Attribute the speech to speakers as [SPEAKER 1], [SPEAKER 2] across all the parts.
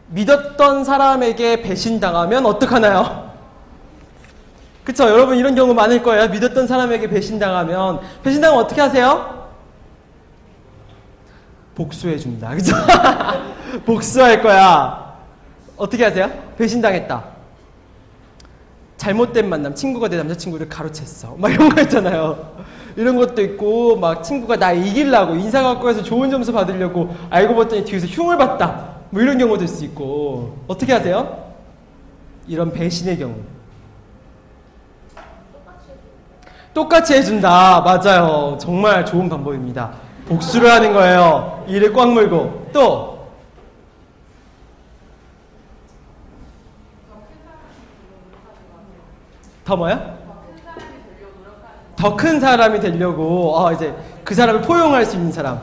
[SPEAKER 1] 믿었던 사람에게 배신당하면 어떡하나요? 그쵸? 여러분 이런 경우 많을 거예요. 믿었던 사람에게 배신당하면. 배신당하면 어떻게 하세요? 복수해준다. 그쵸? 복수할 거야. 어떻게 하세요? 배신당했다. 잘못된 만남, 친구가 내 남자친구를 가로챘어. 막 이런 거 있잖아요. 이런 것도 있고, 막 친구가 나 이기려고, 인사학과에서 좋은 점수 받으려고 알고 봤더니 뒤에서 흉을 봤다. 뭐 이런 경우도 있을 수 있고. 어떻게 하세요? 이런 배신의 경우. 똑같이 해준다. 맞아요. 정말 좋은 방법입니다. 복수를 하는 거예요. 이를 꽉 물고. 또 더 뭐요? 더 큰 사람이 되려고 이제 그 사람을 포용할 수 있는 사람.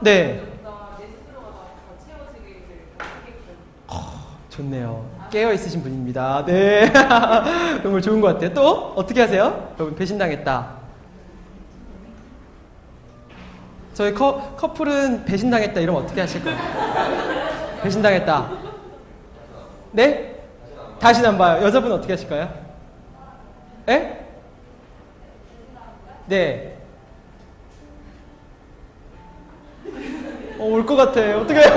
[SPEAKER 1] 네. 좋네요. 깨어 있으신 분입니다. 네. 정말 좋은 것 같아요. 또 어떻게 하세요? 여러분 배신당했다. 저희 커플은 배신당했다 이러면 어떻게 하실 거예요? 배신당했다. 네? 다시는 안 봐요. 여자분은 어떻게 하실까요? 에? 네. 올 것 같아요. 어떻게 해요?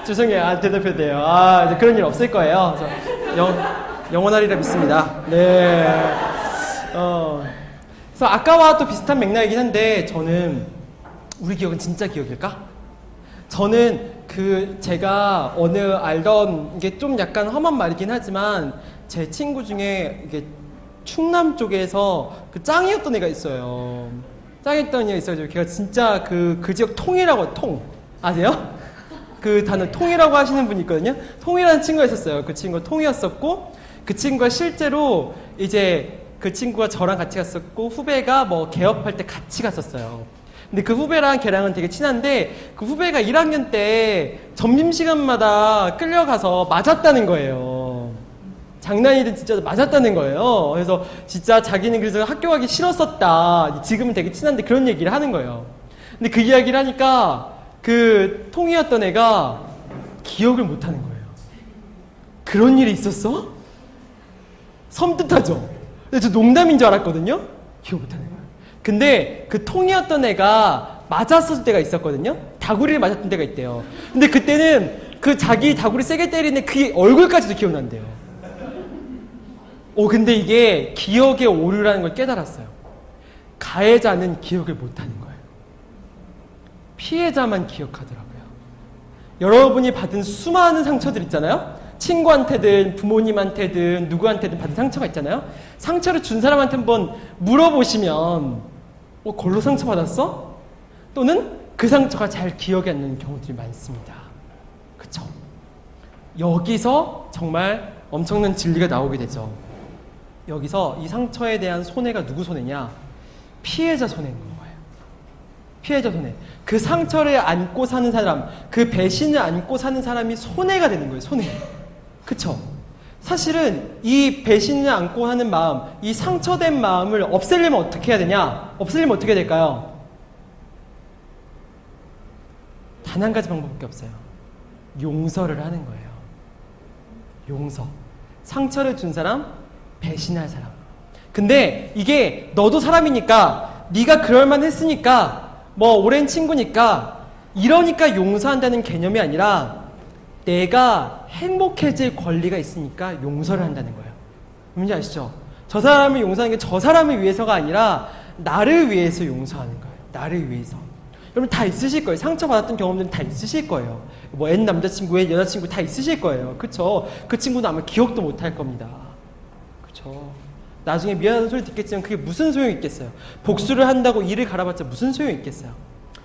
[SPEAKER 1] 죄송해요. 대답해도 돼요. 이제 그런 일 없을 거예요. 영원하리라 믿습니다. 네. 그래서 아까와 또 비슷한 맥락이긴 한데, 저는, 우리 기억은 진짜 기억일까? 저는 제가 어느 알던, 이게 좀 약간 험한 말이긴 하지만, 제 친구 중에 이게 충남 쪽에서 그 짱이었던 애가 있어요. 짱이었던 애가 있어가지고, 걔가 진짜 그 지역 통이라고, 통. 아세요? 그 단어 통이라고 하시는 분이 있거든요. 통이라는 친구가 있었어요. 그 친구가 통이었었고, 그 친구가 실제로 이제 그 친구가 저랑 같이 갔었고, 후배가 뭐 개업할 때 같이 갔었어요. 근데 그 후배랑 걔랑은 되게 친한데, 그 후배가 1학년 때 점심시간마다 끌려가서 맞았다는 거예요. 장난이든 진짜 맞았다는 거예요. 그래서 진짜 자기는 그래서 학교 가기 싫었었다. 지금은 되게 친한데 그런 얘기를 하는 거예요. 근데 그 이야기를 하니까 그 통이었던 애가 기억을 못하는 거예요. 그런 일이 있었어? 섬뜩하죠? 근데 저 농담인 줄 알았거든요? 기억 못하는 거예요. 근데 그 통이었던 애가 맞았을 때가 있었거든요? 다구리를 맞았던 때가 있대요. 근데 그때는 그 자기 다구리 세게 때리는 그 얼굴까지도 기억난대요. 근데 이게 기억의 오류라는 걸 깨달았어요. 가해자는 기억을 못하는 거예요. 피해자만 기억하더라고요. 여러분이 받은 수많은 상처들 있잖아요? 친구한테든 부모님한테든 누구한테든 받은 상처가 있잖아요? 상처를 준 사람한테 한번 물어보시면 걸로 상처받았어? 또는 그 상처가 잘 기억이 안 나는 경우들이 많습니다. 그쵸? 여기서 정말 엄청난 진리가 나오게 되죠. 여기서 이 상처에 대한 손해가 누구 손해냐? 피해자 손해인 거예요. 피해자 손해. 그 상처를 안고 사는 사람, 그 배신을 안고 사는 사람이 손해가 되는 거예요. 손해. 그쵸? 사실은 이 배신을 안고 하는 마음, 이 상처된 마음을 없애려면 어떻게 해야 되냐? 없애려면 어떻게 해야 될까요? 단 한 가지 방법밖에 없어요. 용서를 하는 거예요. 용서. 상처를 준 사람, 배신할 사람. 근데 이게 너도 사람이니까 네가 그럴만 했으니까 뭐 오랜 친구니까 이러니까 용서한다는 개념이 아니라 내가 행복해질 권리가 있으니까 용서를 한다는 거예요. 뭔지 아시죠? 저 사람을 용서하는 게 저 사람을 위해서가 아니라 나를 위해서 용서하는 거예요. 나를 위해서. 여러분 다 있으실 거예요. 상처받았던 경험들은 다 있으실 거예요. 뭐 옛 남자친구, 옛 여자친구 다 있으실 거예요. 그쵸? 그 친구는 아마 기억도 못 할 겁니다. 그쵸? 나중에 미안한 소리 듣겠지만 그게 무슨 소용이 있겠어요? 복수를 한다고 이를 갈아봤자 무슨 소용이 있겠어요?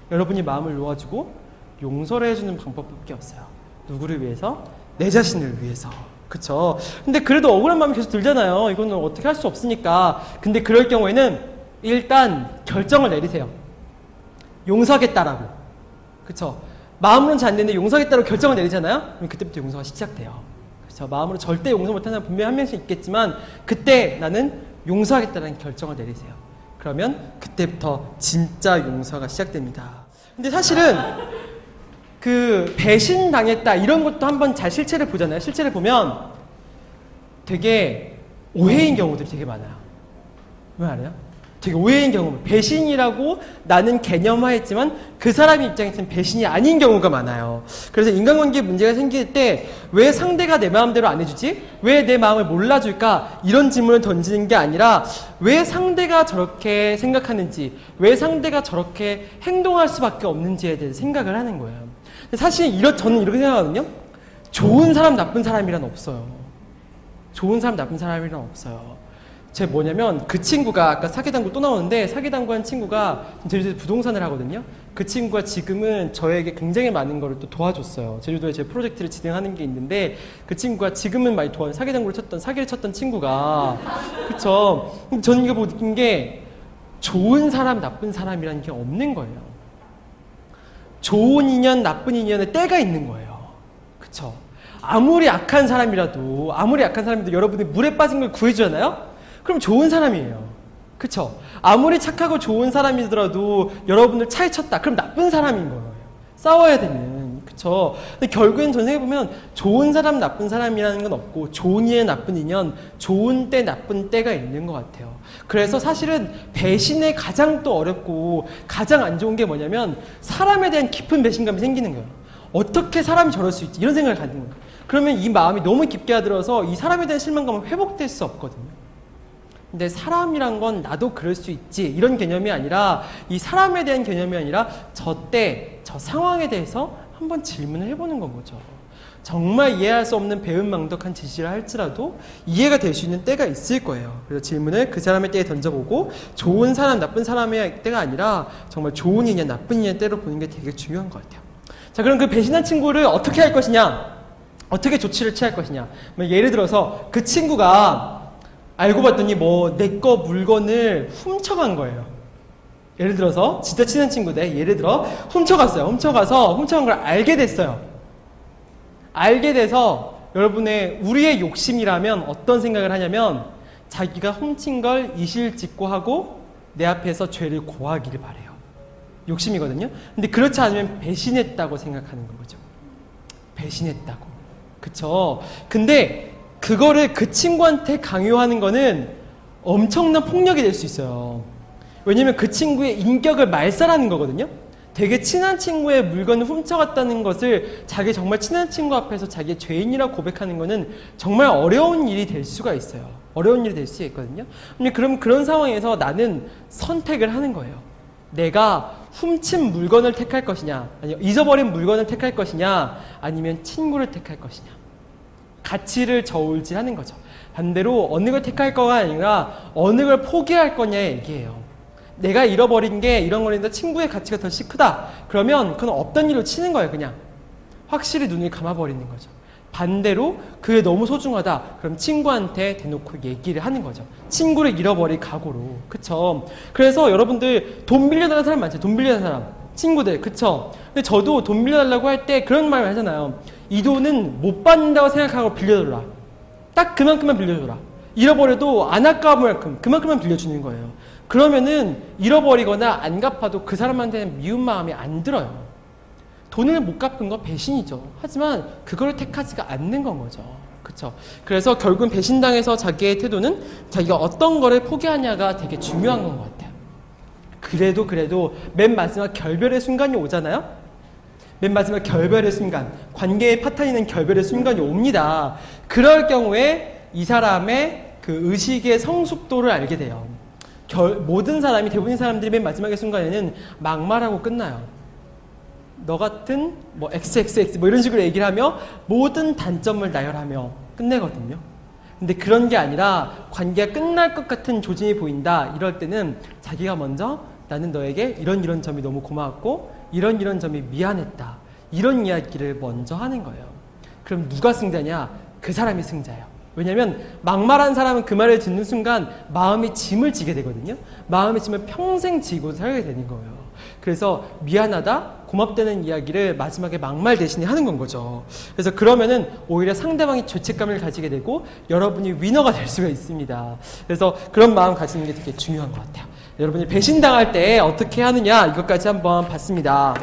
[SPEAKER 1] 여러분이 마음을 놓아주고 용서를 해주는 방법밖에 없어요. 누구를 위해서? 내 자신을 위해서. 그쵸? 근데 그래도 억울한 마음이 계속 들잖아요. 이거는 어떻게 할 수 없으니까. 근데 그럴 경우에는 일단 결정을 내리세요. 용서하겠다라고. 그쵸? 마음으로는 잘 안 되는데 용서하겠다고 결정을 내리잖아요? 그럼 그때부터 용서가 시작돼요. 그쵸? 마음으로 절대 용서 못하는 사람 분명히 한 명씩 있겠지만 그때 나는 용서하겠다는 결정을 내리세요. 그러면 그때부터 진짜 용서가 시작됩니다. 근데 사실은 그 배신당했다 이런 것도 한번 잘 실체를 보잖아요. 실체를 보면 되게 오해인 경우들이 되게 많아요. 왜 알아요? 되게 오해인 경우, 배신이라고 나는 개념화했지만 그 사람의 입장에서는 배신이 아닌 경우가 많아요. 그래서 인간관계에 문제가 생길 때 왜 상대가 내 마음대로 안 해주지? 왜 내 마음을 몰라줄까? 이런 질문을 던지는 게 아니라 왜 상대가 저렇게 생각하는지, 왜 상대가 저렇게 행동할 수밖에 없는지에 대해서 생각을 하는 거예요. 사실 저는 이렇게 생각하거든요. 좋은 사람, 나쁜 사람이란 없어요. 좋은 사람, 나쁜 사람이란 없어요. 제 뭐냐면 그 친구가 아까 사기당구 또 나오는데 사기당구 한 친구가 제주도에 부동산을 하거든요. 그 친구가 지금은 저에게 굉장히 많은 거를 또 도와줬어요. 제주도에 제 프로젝트를 진행하는 게 있는데 그 친구가 지금은 많이 사기를 쳤던 친구가 그쵸. 저는 이거 보고 느낀 게 좋은 사람 나쁜 사람이라는 게 없는 거예요. 좋은 인연 나쁜 인연에 때가 있는 거예요. 그쵸. 아무리 악한 사람이라도 여러분이 물에 빠진 걸 구해주잖아요. 그럼 좋은 사람이에요. 그쵸? 아무리 착하고 좋은 사람이더라도 여러분을 차에 쳤다. 그럼 나쁜 사람인 거예요. 싸워야 되는. 그쵸? 근데 결국엔 전생해보면 좋은 사람, 나쁜 사람이라는 건 없고 좋은 인연, 나쁜 인연, 좋은 때, 나쁜 때가 있는 것 같아요. 그래서 사실은 배신에 가장 또 어렵고 가장 안 좋은 게 뭐냐면 사람에 대한 깊은 배신감이 생기는 거예요. 어떻게 사람이 저럴 수 있지? 이런 생각을 갖는 거예요. 그러면 이 마음이 너무 깊게 들어서 이 사람에 대한 실망감은 회복될 수 없거든요. 근데 사람이란 건 나도 그럴 수 있지 이런 개념이 아니라 이 사람에 대한 개념이 아니라 저 때, 저 상황에 대해서 한번 질문을 해보는 건 거죠. 정말 이해할 수 없는 배은망덕한 지시를 할지라도 이해가 될 수 있는 때가 있을 거예요. 그래서 질문을 그 사람의 때에 던져보고 좋은 사람, 나쁜 사람의 때가 아니라 정말 좋은 인연, 나쁜 인연의 때로 보는 게 되게 중요한 것 같아요. 자, 그럼 그 배신한 친구를 어떻게 할 것이냐? 어떻게 조치를 취할 것이냐? 예를 들어서 그 친구가 알고 봤더니 내 거 물건을 훔쳐간 거예요. 예를 들어서 진짜 친한 친구인데 예를 들어 훔쳐갔어요. 훔쳐간 걸 알게 됐어요. 알게 돼서 우리의 욕심이라면 어떤 생각을 하냐면 자기가 훔친 걸 이실직고하고 내 앞에서 죄를 고하기를 바래요. 욕심이거든요. 근데 그렇지 않으면 배신했다고 생각하는 거죠. 배신했다고. 그쵸? 근데 그거를 그 친구한테 강요하는 거는 엄청난 폭력이 될 수 있어요. 왜냐면 그 친구의 인격을 말살하는 거거든요. 되게 친한 친구의 물건을 훔쳐갔다는 것을 자기 정말 친한 친구 앞에서 자기의 죄인이라고 고백하는 거는 정말 어려운 일이 될 수가 있어요. 어려운 일이 될 수 있거든요. 그럼 그런 상황에서 나는 선택을 하는 거예요. 내가 훔친 물건을 택할 것이냐, 아니면 잊어버린 물건을 택할 것이냐, 아니면 친구를 택할 것이냐. 가치를 저울질하는 거죠. 반대로 어느 걸 택할 거가 아니라 어느 걸 포기할 거냐의 얘기예요. 내가 잃어버린 게 이런 거인데 친구의 가치가 더 크다. 그러면 그건 없던 일로 치는 거예요. 그냥 확실히 눈을 감아버리는 거죠. 반대로 그게 너무 소중하다. 그럼 친구한테 대놓고 얘기를 하는 거죠. 친구를 잃어버릴 각오로. 그쵸? 그래서 여러분들 돈 빌려달라는 사람 많죠. 돈 빌려달라는 사람. 친구들. 그쵸? 근데 저도 돈 빌려달라고 할 때 그런 말을 하잖아요. 이 돈은 못 받는다고 생각하고 빌려줘라. 딱 그만큼만 빌려줘라. 잃어버려도 안 아까운 만큼 그만큼만 빌려주는 거예요. 그러면은 잃어버리거나 안 갚아도 그 사람한테는 미운 마음이 안 들어요. 돈을 못 갚은 건 배신이죠. 하지만 그걸 택하지가 않는 건 거죠. 그쵸? 그래서 결국은 배신당해서 자기의 태도는 자기가 어떤 거를 포기하냐가 되게 중요한 건 것 같아요. 그래도 맨 마지막 결별의 순간이 오잖아요? 맨 마지막 결별의 순간, 관계의 파탄이는 결별의 순간이 옵니다. 그럴 경우에 이 사람의 그 의식의 성숙도를 알게 돼요. 모든 사람이, 대부분의 사람들이 맨 마지막의 순간에는 막말하고 끝나요. 너 같은 XXX 이런 식으로 얘기를 하며 모든 단점을 나열하며 끝내거든요. 근데 그런 게 아니라 관계가 끝날 것 같은 조짐이 보인다. 이럴 때는 자기가 먼저 나는 너에게 이런 점이 너무 고마웠고 이런 점이 미안했다. 이런 이야기를 먼저 하는 거예요. 그럼 누가 승자냐? 그 사람이 승자예요. 왜냐면 막말한 사람은 그 말을 듣는 순간 마음이 짐을 지게 되거든요. 마음의 짐을 평생 지고 살게 되는 거예요. 그래서 미안하다, 고맙다는 이야기를 마지막에 막말 대신에 하는 건 거죠. 그래서 그러면은 오히려 상대방이 죄책감을 가지게 되고 여러분이 위너가 될 수가 있습니다. 그래서 그런 마음 가지는 게 되게 중요한 것 같아요. 여러분이 배신당할 때 어떻게 하느냐 이것까지 한번 봤습니다.